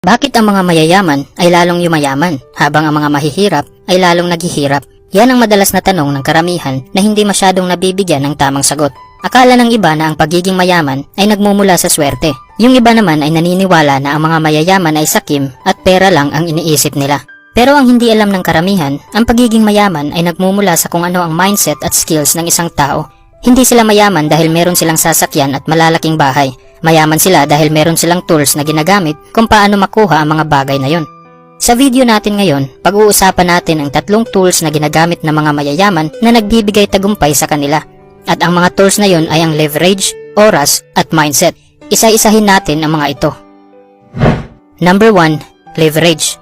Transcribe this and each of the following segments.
Bakit ang mga mayayaman ay lalong yumayaman habang ang mga mahihirap ay lalong naghihirap? Yan ang madalas na tanong ng karamihan na hindi masyadong nabibigyan ng tamang sagot. Akala ng iba na ang pagiging mayaman ay nagmumula sa swerte. Yung iba naman ay naniniwala na ang mga mayayaman ay sakim at pera lang ang iniisip nila. Pero ang hindi alam ng karamihan, ang pagiging mayaman ay nagmumula sa kung ano ang mindset at skills ng isang tao. Hindi sila mayaman dahil meron silang sasakyan at malalaking bahay. Mayaman sila dahil meron silang tools na ginagamit kung paano makuha ang mga bagay na yon. Sa video natin ngayon, pag-uusapan natin ang 3 tools na ginagamit ng mga mayayaman na nagbibigay tagumpay sa kanila. At ang mga tools na yon ay ang leverage, oras, at mindset. Isa-isahin natin ang mga ito. Number 1. Leverage.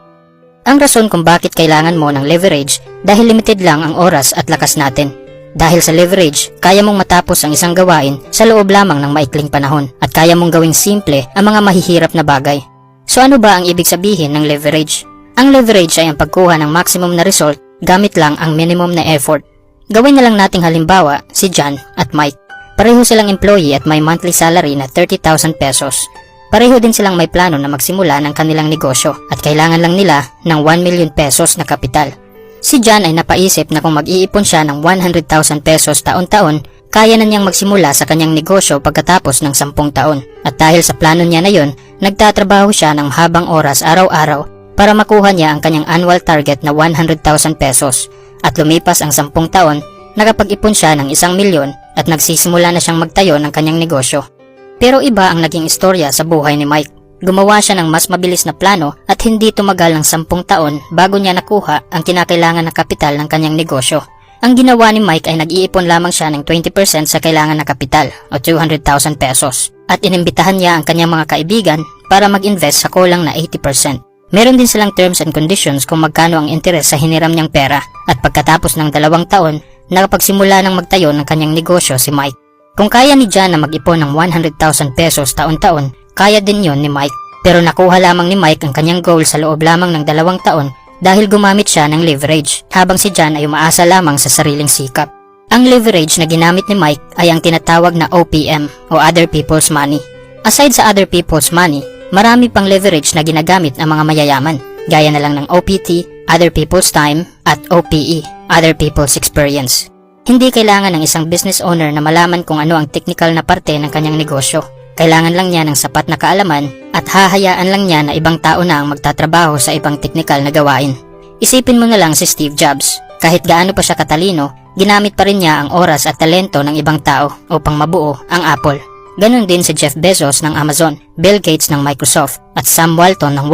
Ang rason kung bakit kailangan mo ng leverage dahil limited lang ang oras at lakas natin. Dahil sa leverage, kaya mong matapos ang isang gawain sa loob lamang ng maikling panahon at kaya mong gawing simple ang mga mahihirap na bagay. So ano ba ang ibig sabihin ng leverage? Ang leverage ay ang pagkuha ng maximum na result gamit lang ang minimum na effort. Gawin na lang nating halimbawa si John at Mike. Pareho silang employee at may monthly salary na 30,000 pesos. Pareho din silang may plano na magsimula ng kanilang negosyo at kailangan lang nila ng 1 million pesos na kapital. Si John ay napaisip na kung mag-iipon siya ng 100,000 pesos taon-taon, kaya na niyang magsimula sa kanyang negosyo pagkatapos ng 10 taon. At dahil sa plano niya na yon, nagtatrabaho siya ng habang oras araw-araw para makuha niya ang kanyang annual target na 100,000 pesos. At lumipas ang 10 taon, nakapag-ipon siya ng 1 milyon at nagsisimula na siyang magtayo ng kanyang negosyo. Pero iba ang naging istorya sa buhay ni Mike. Gumawa siya ng mas mabilis na plano at hindi tumagal ng 10 taon bago niya nakuha ang kinakailangan na kapital ng kanyang negosyo. Ang ginawa ni Mike ay nag-iipon lamang siya ng 20% sa kailangan na kapital o 200,000 pesos at inimbitahan niya ang kanyang mga kaibigan para mag-invest sa kulang na 80%. Meron din silang terms and conditions kung magkano ang interes sa hiniram niyang pera at pagkatapos ng 2 taon, nakapagsimula ng magtayo ng kanyang negosyo si Mike. Kung kaya ni John na mag-ipon ng 100,000 pesos taon-taon, kaya din yon ni Mike. Pero nakuha lamang ni Mike ang kanyang goal sa loob lamang ng 2 taon dahil gumamit siya ng leverage, habang si John ay umaasa lamang sa sariling sikap. Ang leverage na ginamit ni Mike ay ang tinatawag na OPM o Other People's Money. Aside sa Other People's Money, marami pang leverage na ginagamit ang mga mayayaman, gaya na lang ng OPT, Other People's Time, at OPE, Other People's Experience. Hindi kailangan ng isang business owner na malaman kung ano ang technical na parte ng kanyang negosyo. Kailangan lang niya ng sapat na kaalaman at hahayaan lang niya na ibang tao na ang magtatrabaho sa ibang technical na gawain. Isipin mo na lang si Steve Jobs. Kahit gaano pa siya katalino, ginamit pa rin niya ang oras at talento ng ibang tao upang mabuo ang Apple. Ganon din si Jeff Bezos ng Amazon, Bill Gates ng Microsoft at Sam Walton ng